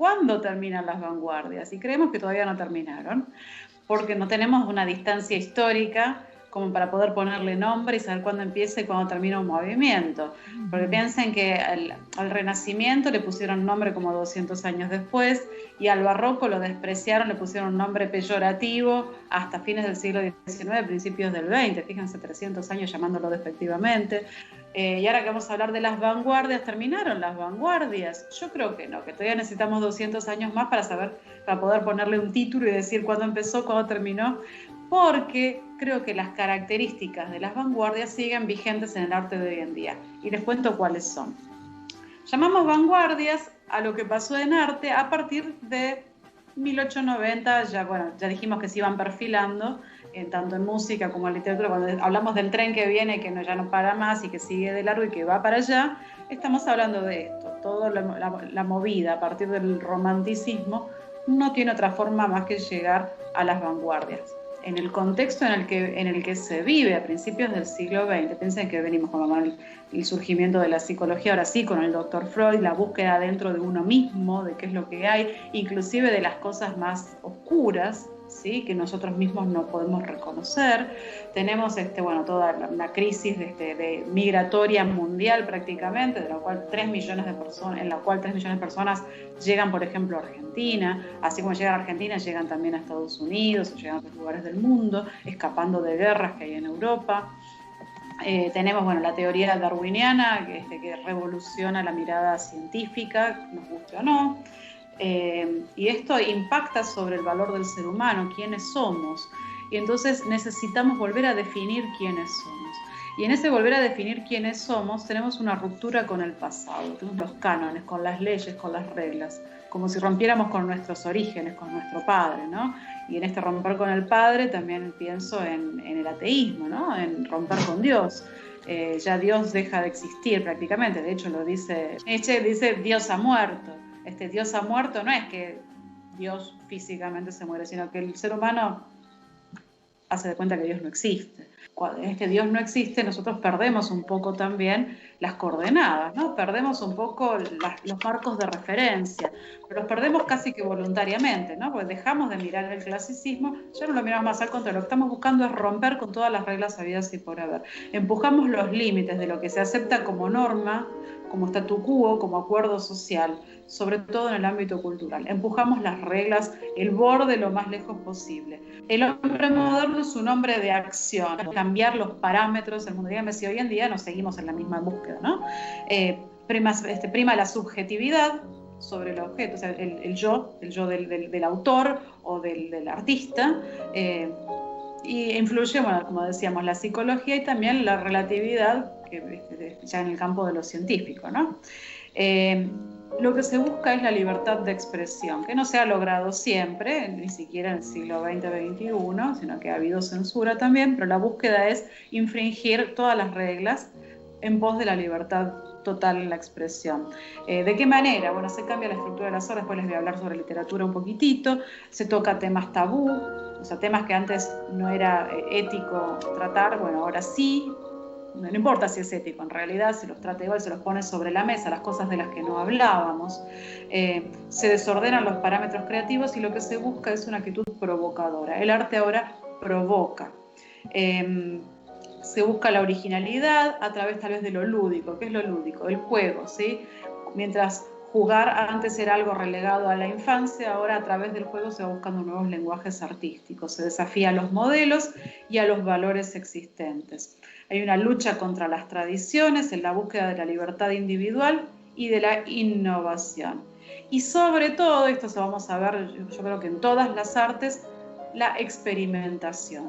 ¿cuándo terminan las vanguardias? Y creemos que todavía no terminaron, porque no tenemos una distancia histórica como para poder ponerle nombre y saber cuándo empieza y cuándo termina un movimiento. Porque piensen que al Renacimiento le pusieron nombre como 200 años después, y al Barroco lo despreciaron, le pusieron un nombre peyorativo hasta fines del siglo XIX, principios del XX, fíjense, 300 años llamándolo despectivamente. Y ahora que vamos a hablar de las vanguardias, ¿terminaron las vanguardias? Yo creo que no, que todavía necesitamos 200 años más para poder ponerle un título y decir cuándo empezó, cuándo terminó, porque creo que las características de las vanguardias siguen vigentes en el arte de hoy en día. Y les cuento cuáles son. Llamamos vanguardias a lo que pasó en arte a partir de 1890, ya dijimos que se iban perfilando, tanto en música como en literatura. Cuando hablamos del tren que viene, que ya no para más y que sigue de largo y que va para allá, estamos hablando de esto. Toda la movida a partir del romanticismo no tiene otra forma más que llegar a las vanguardias. En el contexto en el que se vive a principios del siglo XX, piensen que venimos con el surgimiento de la psicología, ahora sí, con el doctor Freud, la búsqueda dentro de uno mismo, de qué es lo que hay, inclusive de las cosas más oscuras, ¿sí?, que nosotros mismos no podemos reconocer. Tenemos toda una crisis de migratoria mundial prácticamente, en la cual 3 millones de personas llegan, por ejemplo, a Argentina. Así como llegan a Argentina, llegan también a Estados Unidos, o llegan a otros lugares del mundo, escapando de guerras que hay en Europa. Tenemos la teoría darwiniana, que revoluciona la mirada científica, nos guste o no. Y esto impacta sobre el valor del ser humano, quiénes somos. Y entonces necesitamos volver a definir quiénes somos. Y en ese volver a definir quiénes somos, tenemos una ruptura con el pasado, tenemos los cánones, con las leyes, con las reglas, como si rompiéramos con nuestros orígenes, con nuestro padre, ¿no? Y en este romper con el padre también pienso en el ateísmo, ¿no?, en romper con Dios. Ya Dios deja de existir prácticamente, de hecho lo dice Nietzsche, dice Dios ha muerto. Dios ha muerto no es que Dios físicamente se muere, sino que el ser humano hace de cuenta que Dios no existe. Cuando Dios no existe, nosotros perdemos un poco también las coordenadas, ¿no? Perdemos un poco los marcos de referencia, pero los perdemos casi que voluntariamente, ¿no? Porque dejamos de mirar el clasicismo, ya no lo miramos más, al contrario, lo que estamos buscando es romper con todas las reglas habidas y por haber. Empujamos los límites de lo que se acepta como norma, como statu quo, como acuerdo social, sobre todo en el ámbito cultural. Empujamos las reglas, el borde lo más lejos posible. El hombre moderno es un hombre de acción, cambiar los parámetros del mundo. Dígame si hoy en día nos seguimos en la misma búsqueda, ¿no? Prima la subjetividad sobre el objeto, o sea, el yo del autor o del artista, y influye, como decíamos, la psicología y también la relatividad, que ya en el campo de lo científico, ¿no? Lo que se busca es la libertad de expresión, que no se ha logrado siempre, ni siquiera en el siglo XX-XXI, sino que ha habido censura también, pero la búsqueda es infringir todas las reglas en pos de la libertad total en la expresión. ¿De qué manera? Bueno, se cambia la estructura de las obras, después les voy a hablar sobre literatura un poquitito, se toca temas tabú, o sea, temas que antes no era ético tratar, bueno, ahora sí. No importa si es ético, en realidad se los trata igual, se los pone sobre la mesa, las cosas de las que no hablábamos. Se desordenan los parámetros creativos y lo que se busca es una actitud provocadora. El arte ahora provoca. Se busca la originalidad a través tal vez de lo lúdico. ¿Qué es lo lúdico? El juego, ¿sí? Mientras jugar antes era algo relegado a la infancia, ahora a través del juego se va buscando nuevos lenguajes artísticos, se desafía a los modelos y a los valores existentes. Hay una lucha contra las tradiciones, en la búsqueda de la libertad individual y de la innovación. Y sobre todo, esto se vamos a ver, yo creo que en todas las artes, la experimentación.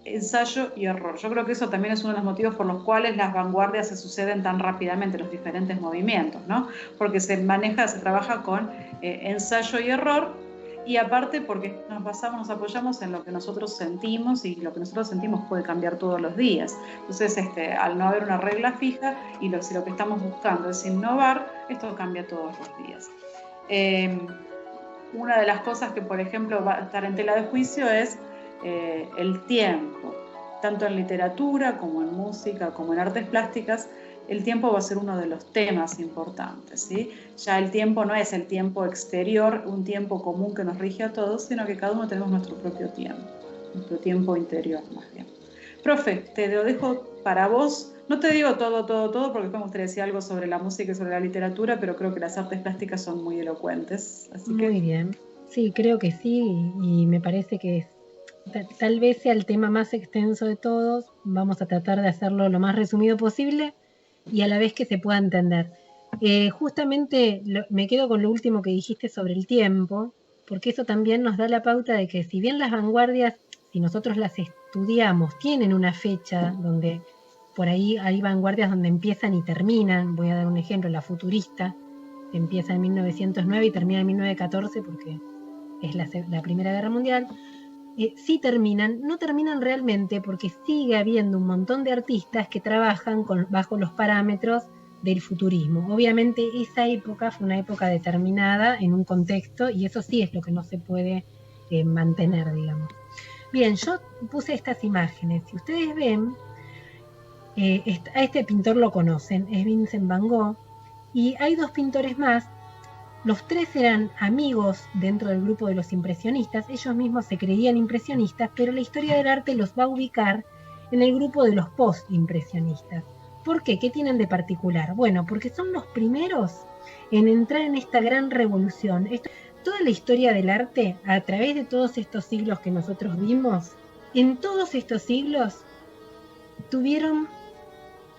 Ensayo y error. Yo creo que eso también es uno de los motivos por los cuales las vanguardias se suceden tan rápidamente, los diferentes movimientos, ¿no? Porque se trabaja con ensayo y error, y aparte porque nos apoyamos en lo que nosotros sentimos, y lo que nosotros sentimos puede cambiar todos los días. Entonces, al no haber una regla fija, y si lo que estamos buscando es innovar, esto cambia todos los días. Una de las cosas que, por ejemplo, va a estar en tela de juicio es el tiempo, tanto en literatura como en música, como en artes plásticas. el tiempo va a ser uno de los temas importantes, ¿sí? Ya el tiempo no es el tiempo exterior, un tiempo común que nos rige a todos, sino que cada uno tenemos nuestro propio tiempo interior más bien. Profe, te lo dejo para vos. No te digo todo, porque después me gustaría decir algo sobre la música y sobre la literatura, pero creo que las artes plásticas son muy elocuentes. Así que... Muy bien. Sí, creo que sí, y me parece que tal vez sea el tema más extenso de todos. Vamos a tratar de hacerlo lo más resumido posible y a la vez que se pueda entender. Justamente me quedo con lo último que dijiste sobre el tiempo, porque eso también nos da la pauta de que si bien las vanguardias, si nosotros las estudiamos, tienen una fecha donde por ahí hay vanguardias donde empiezan y terminan. Voy a dar un ejemplo, la futurista empieza en 1909 y termina en 1914 porque es la Primera Guerra Mundial. Sí terminan, no terminan realmente porque sigue habiendo un montón de artistas que trabajan bajo los parámetros del futurismo. Obviamente esa época fue una época determinada en un contexto y eso sí es lo que no se puede mantener, digamos. Bien, yo puse estas imágenes. Si ustedes ven, a este pintor lo conocen, es Vincent Van Gogh, y hay dos pintores más. Los tres eran amigos dentro del grupo de los impresionistas, ellos mismos se creían impresionistas, pero la historia del arte los va a ubicar en el grupo de los post-impresionistas. ¿Por qué? ¿Qué tienen de particular? Bueno, porque son los primeros en entrar en esta gran revolución. Toda la historia del arte, a través de todos estos siglos que nosotros vimos, en todos estos siglos tuvieron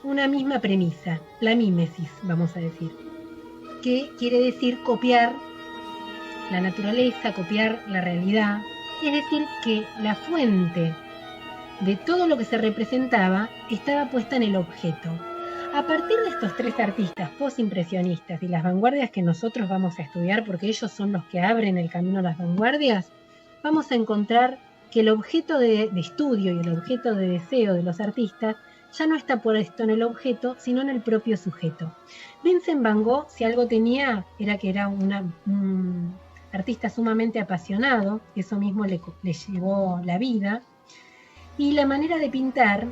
una misma premisa, la mímesis, vamos a decir, que quiere decir copiar la naturaleza, copiar la realidad, es decir, que la fuente de todo lo que se representaba estaba puesta en el objeto. A partir de estos tres artistas postimpresionistas y las vanguardias que nosotros vamos a estudiar, porque ellos son los que abren el camino a las vanguardias, vamos a encontrar que el objeto de estudio y el objeto de deseo de los artistas ya no está puesto en el objeto, sino en el propio sujeto. Vincent Van Gogh, si algo tenía, era que era un artista sumamente apasionado, eso mismo le llevó la vida, y la manera de pintar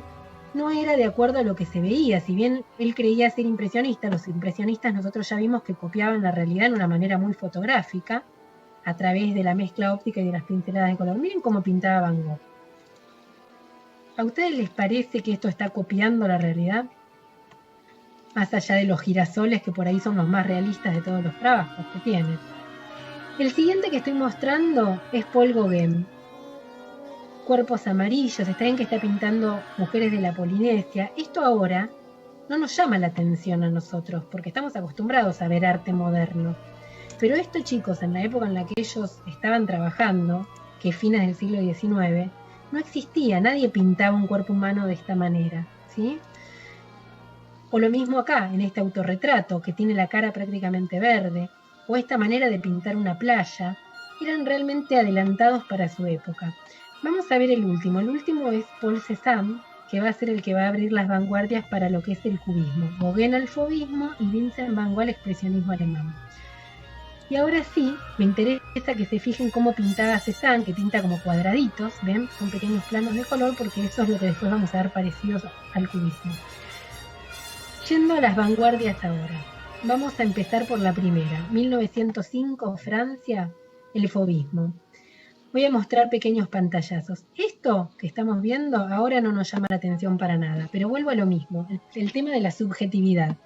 no era de acuerdo a lo que se veía. Si bien él creía ser impresionista, los impresionistas nosotros ya vimos que copiaban la realidad en una manera muy fotográfica, a través de la mezcla óptica y de las pinceladas de color. Miren cómo pintaba Van Gogh. ¿A ustedes les parece que esto está copiando la realidad? Más allá de los girasoles, que por ahí son los más realistas de todos los trabajos que tienen. El siguiente que estoy mostrando es Paul Gauguin. Cuerpos amarillos, está bien que está pintando mujeres de la Polinesia. Esto ahora no nos llama la atención a nosotros, porque estamos acostumbrados a ver arte moderno. Pero esto, chicos, en la época en la que ellos estaban trabajando, que es fines del siglo XIX, no existía, nadie pintaba un cuerpo humano de esta manera, ¿sí? O lo mismo acá, en este autorretrato, que tiene la cara prácticamente verde, o esta manera de pintar una playa, eran realmente adelantados para su época. Vamos a ver el último. El último es Paul Cézanne, que va a ser el que va a abrir las vanguardias para lo que es el cubismo. Gauguin al fauvismo y Vincent Van Gogh al expresionismo alemán. Y ahora sí, me interesa que se fijen cómo pintaba Cézanne, que pinta como cuadraditos, ¿ven? Son pequeños planos de color, porque eso es lo que después vamos a ver parecidos al cubismo. Yendo a las vanguardias ahora. Vamos a empezar por la primera. 1905, Francia, el fauvismo. Voy a mostrar pequeños pantallazos. Esto que estamos viendo ahora no nos llama la atención para nada, pero vuelvo a lo mismo, el tema de la subjetividad.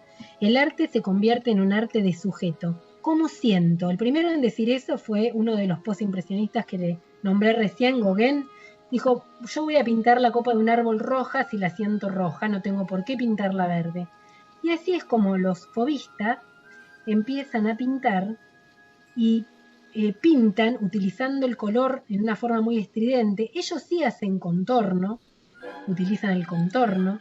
El arte se convierte en un arte de sujeto. ¿Cómo siento? El primero en decir eso fue uno de los postimpresionistas que le nombré recién, Gauguin. Dijo, yo voy a pintar la copa de un árbol roja si la siento roja, no tengo por qué pintarla verde. Y así es como los fauvistas empiezan a pintar y pintan utilizando el color en una forma muy estridente. Ellos sí hacen contorno, utilizan el contorno,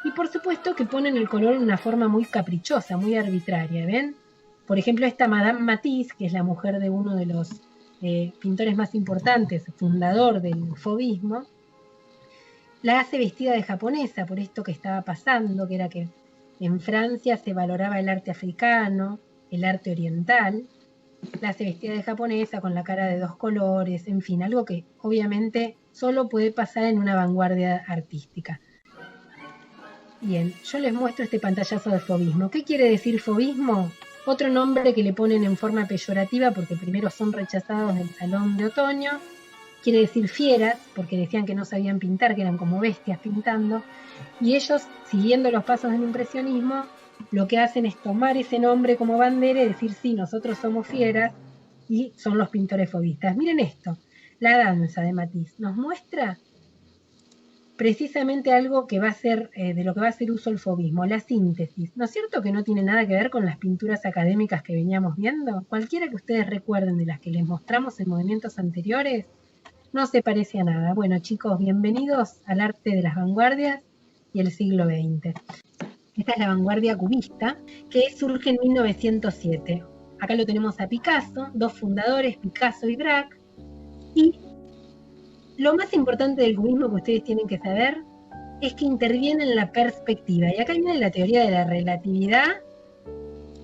y por supuesto que ponen el color en una forma muy caprichosa, muy arbitraria, ¿ven? Por ejemplo, esta Madame Matisse, que es la mujer de uno de los pintores más importantes, fundador del fauvismo, la hace vestida de japonesa por esto que estaba pasando, que era que en Francia se valoraba el arte africano, el arte oriental. La hace vestida de japonesa con la cara de dos colores, en fin, algo que obviamente solo puede pasar en una vanguardia artística. Bien, yo les muestro este pantallazo de fobismo. ¿Qué quiere decir fobismo? Otro nombre que le ponen en forma peyorativa porque primero son rechazados del salón de otoño. Quiere decir fieras, porque decían que no sabían pintar, que eran como bestias pintando. Y ellos, siguiendo los pasos del impresionismo, lo que hacen es tomar ese nombre como bandera y decir, sí, nosotros somos fieras, y son los pintores fobistas. Miren esto, la danza de Matisse nos muestra precisamente algo que va a ser, de lo que va a hacer uso el fobismo, la síntesis. ¿No es cierto que no tiene nada que ver con las pinturas académicas que veníamos viendo? Cualquiera que ustedes recuerden de las que les mostramos en movimientos anteriores, no se parece a nada. Bueno, chicos, bienvenidos al arte de las vanguardias y el siglo XX. Esta es la vanguardia cubista, que surge en 1907. Acá lo tenemos a Picasso, dos fundadores, Picasso y Braque, y lo más importante del cubismo que ustedes tienen que saber es que interviene en la perspectiva. Y acá viene la teoría de la relatividad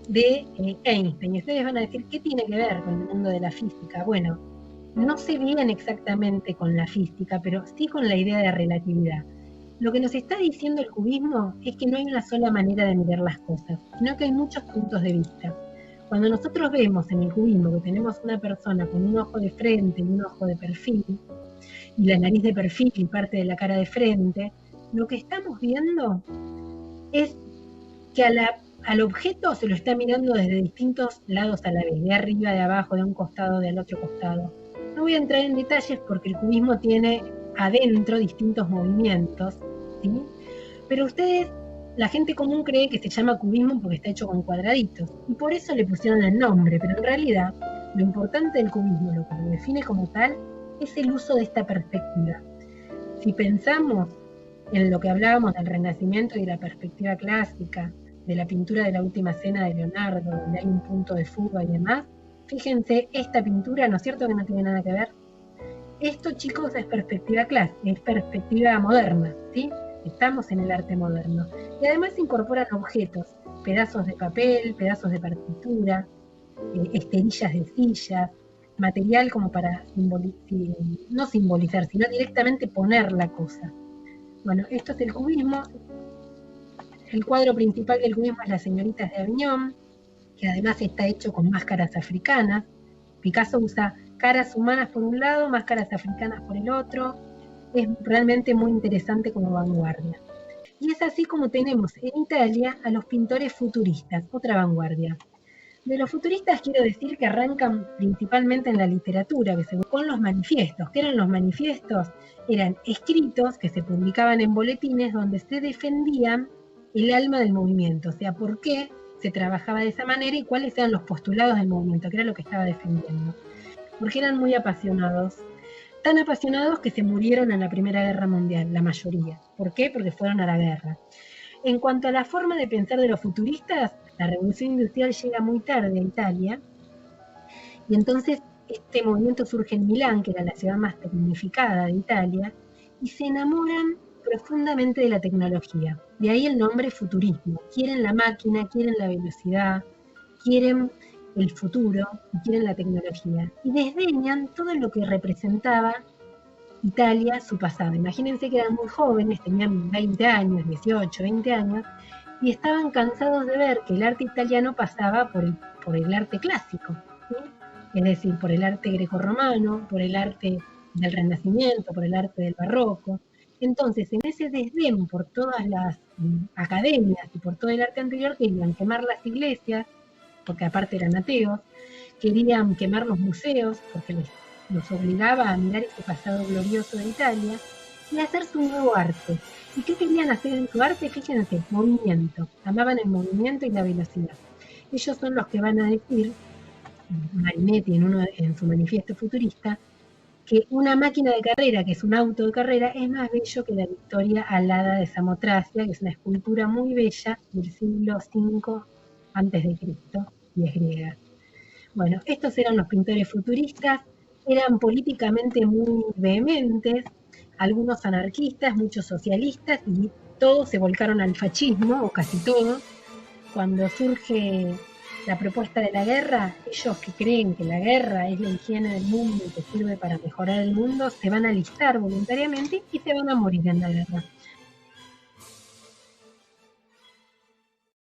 de Einstein. Y ustedes van a decir, ¿qué tiene que ver con el mundo de la física? Bueno, no se viene exactamente con la física, pero sí con la idea de relatividad. Lo que nos está diciendo el cubismo es que no hay una sola manera de mirar las cosas, sino que hay muchos puntos de vista. Cuando nosotros vemos en el cubismo que tenemos una persona con un ojo de frente y un ojo de perfil, y la nariz de perfil y parte de la cara de frente, lo que estamos viendo es que al objeto se lo está mirando desde distintos lados a la vez, de arriba, de abajo, de un costado, del otro costado. No voy a entrar en detalles porque el cubismo tiene adentro distintos movimientos, ¿sí? Pero ustedes, la gente común cree que se llama cubismo porque está hecho con cuadraditos, y por eso le pusieron el nombre, pero en realidad lo importante del cubismo, lo que lo define como tal, es el uso de esta perspectiva. Si pensamos en lo que hablábamos del Renacimiento y de la perspectiva clásica, de la pintura de la Última Cena de Leonardo, donde hay un punto de fuga y demás, fíjense, esta pintura, ¿no es cierto que no tiene nada que ver? Esto, chicos, es perspectiva clásica, es perspectiva moderna, ¿sí? Estamos en el arte moderno. Y además incorporan objetos, pedazos de papel, pedazos de partitura, esterillas de sillas, material como para no simbolizar, sino directamente poner la cosa. Bueno, esto es el cubismo. El cuadro principal del cubismo es Las señoritas de Aviñón, que además está hecho con máscaras africanas. Picasso usa caras humanas por un lado, máscaras africanas por el otro. Es realmente muy interesante como vanguardia. Y es así como tenemos en Italia a los pintores futuristas, otra vanguardia. De los futuristas quiero decir que arrancan principalmente en la literatura, que se con los manifiestos. ¿Qué eran los manifiestos? Eran escritos que se publicaban en boletines donde se defendían el alma del movimiento, o sea, por qué se trabajaba de esa manera y cuáles eran los postulados del movimiento, que era lo que estaba defendiendo. Porque eran muy apasionados, tan apasionados que se murieron en la Primera Guerra Mundial, la mayoría. ¿Por qué? Porque fueron a la guerra. En cuanto a la forma de pensar de los futuristas, la revolución industrial llega muy tarde a Italia, y entonces este movimiento surge en Milán, que era la ciudad más tecnificada de Italia, y se enamoran profundamente de la tecnología. De ahí el nombre futurismo. Quieren la máquina, quieren la velocidad, quieren el futuro y quieren la tecnología. Y desdeñan todo lo que representaba Italia, su pasado. Imagínense que eran muy jóvenes, tenían 20 años, 18, 20 años, y estaban cansados de ver que el arte italiano pasaba por el arte clásico, ¿sí? Es decir, por el arte grecorromano, por el arte del Renacimiento, por el arte del Barroco. Entonces, en ese desdén por todas las academias y por todo el arte anterior, querían quemar las iglesias, porque aparte eran ateos, querían quemar los museos, porque los obligaba a mirar ese pasado glorioso de Italia, y a hacer su nuevo arte. ¿Y qué querían hacer en su arte? Fíjense, movimiento. Amaban el movimiento y la velocidad. Ellos son los que van a decir, Marinetti en su manifiesto futurista, que una máquina de carrera, que es un auto de carrera, es más bello que la Victoria alada de Samotracia, que es una escultura muy bella del siglo V a.C. y es griega. Bueno, estos eran los pintores futuristas, eran políticamente muy vehementes, algunos anarquistas, muchos socialistas, y todos se volcaron al fascismo, o casi todos. Cuando surge la propuesta de la guerra, ellos que creen que la guerra es la higiene del mundo y que sirve para mejorar el mundo, se van a alistar voluntariamente y se van a morir en la guerra.